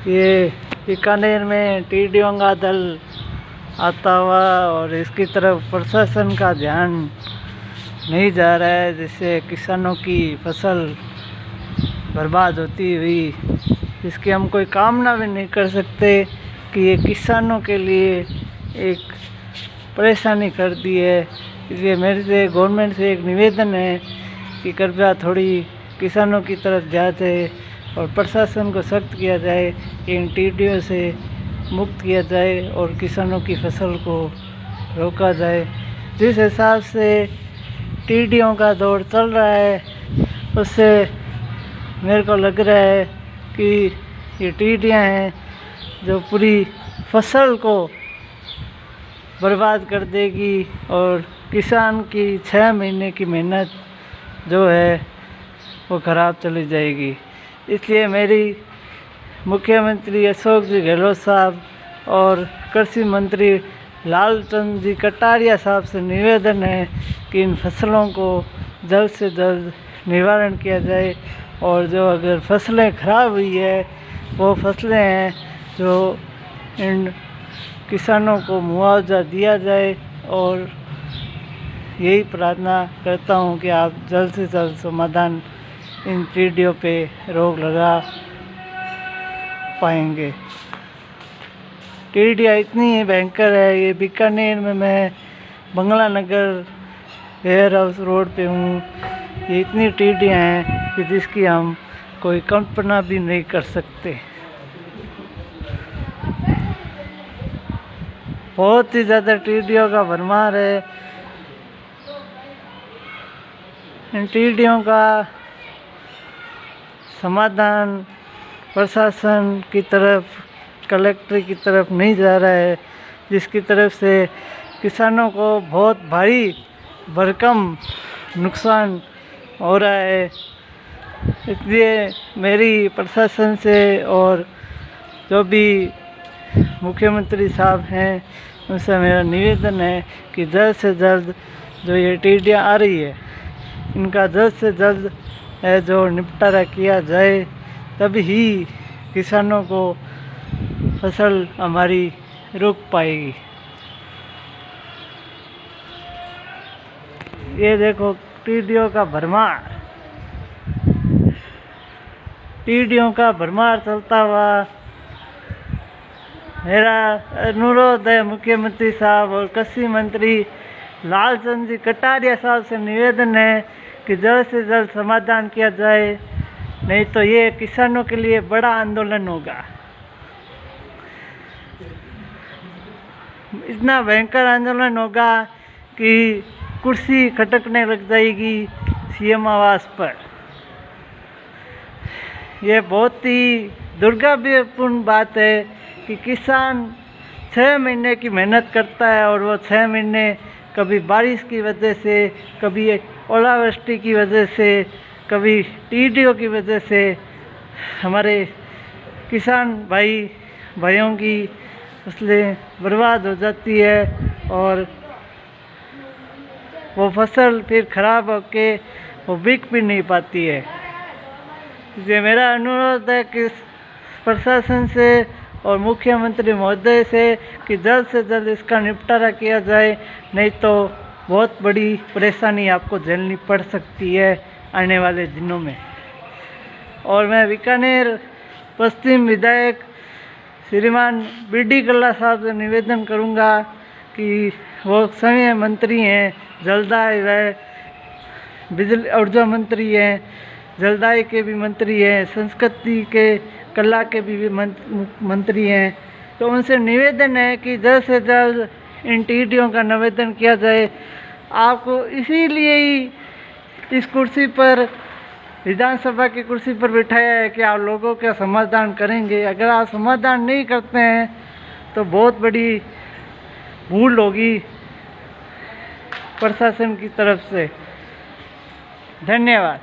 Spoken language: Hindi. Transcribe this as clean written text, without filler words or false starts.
ये बीकानेर में टीडीओ का दल आता हुआ और इसकी तरफ प्रशासन का ध्यान नहीं जा रहा है, जिससे किसानों की फसल बर्बाद होती हुई, इसकी हम कोई कामना भी नहीं कर सकते कि ये किसानों के लिए एक परेशानी कर दी है। इसलिए मेरे से गवर्नमेंट से एक निवेदन है कि कृपया थोड़ी किसानों की तरफ ध्यान दें और प्रशासन को सख्त किया जाए कि इन टीडीओ से मुक्त किया जाए और किसानों की फसल को रोका जाए। जिस हिसाब से टीडीओ का दौर चल रहा है उससे मेरे को लग रहा है कि ये टीडियाँ हैं जो पूरी फसल को बर्बाद कर देगी और किसान की 6 महीने की मेहनत जो है वो ख़राब चली जाएगी। इसलिए मेरी मुख्यमंत्री अशोक जी गहलोत साहब और कृषि मंत्री लालचंद जी कटारिया साहब से निवेदन है कि इन फसलों को जल्द से जल्द निवारण किया जाए और जो अगर फसलें ख़राब हुई है वो फसलें हैं जो इन किसानों को मुआवजा दिया जाए। और यही प्रार्थना करता हूँ कि आप जल्द से जल्द समाधान इन टीडीओ पे रोक लगा पाएंगे। टीडियाँ इतनी भयंकर है, ये बीकानेर में मैं बंगला नगर वेयर हाउस रोड पे हूँ। ये इतनी टीडियाँ हैं कि जिसकी हम कोई कल्पना भी नहीं कर सकते। बहुत ही ज़्यादा टीडियों का भरमार है। इन टीडियों का समाधान प्रशासन की तरफ, कलेक्टर की तरफ नहीं जा रहा है, जिसकी तरफ से किसानों को बहुत भारी भरकम नुकसान हो रहा है। इसलिए मेरी प्रशासन से और जो भी मुख्यमंत्री साहब हैं उनसे मेरा निवेदन है कि जल्द से जल्द जो ये टीडियाँ आ रही है इनका जल्द से जल्द जो निपटारा किया जाए, तभी ही किसानों को फसल हमारी रुक पाएगी। ये देखो टीडियों का भरमार, टीडियों का भरमार चलता हुआ। मेरा अनुरोध है मुख्यमंत्री साहब और कृषि मंत्री लालचंद जी कटारिया साहब से निवेदन है कि जल्द से जल्द समाधान किया जाए, नहीं तो ये किसानों के लिए बड़ा आंदोलन होगा। इतना भयंकर आंदोलन होगा कि कुर्सी खटकने लग जाएगी सीएम आवास पर। यह बहुत ही दुर्भाग्यपूर्ण बात है कि किसान 6 महीने की मेहनत करता है और वो 6 महीने कभी बारिश की वजह से, कभी ओलावृष्टि की वजह से, कभी टीडियों की वजह से हमारे किसान भाइयों की फसलें बर्बाद हो जाती है और वो फसल फिर ख़राब होके वो बिक भी नहीं पाती है। इसलिए मेरा अनुरोध है कि प्रशासन से और मुख्यमंत्री महोदय से कि जल्द से जल्द इसका निपटारा किया जाए, नहीं तो बहुत बड़ी परेशानी आपको झेलनी पड़ सकती है आने वाले दिनों में। और मैं बीकानेर पश्चिम विधायक श्रीमान बीडी कल्ला साहब से निवेदन करूंगा कि वो समय मंत्री हैं, जलदाय व बिजली ऊर्जा मंत्री हैं, जलदाय के भी मंत्री हैं, संस्कृति के कला के भी मंत्री हैं, तो उनसे निवेदन है कि जल्द से जल्द इन टीडियों का निवेदन किया जाए। आपको इसीलिए ही इस कुर्सी पर, विधानसभा की कुर्सी पर बिठाया है कि आप लोगों का समाधान करेंगे। अगर आप समाधान नहीं करते हैं तो बहुत बड़ी भूल होगी प्रशासन की तरफ से। धन्यवाद।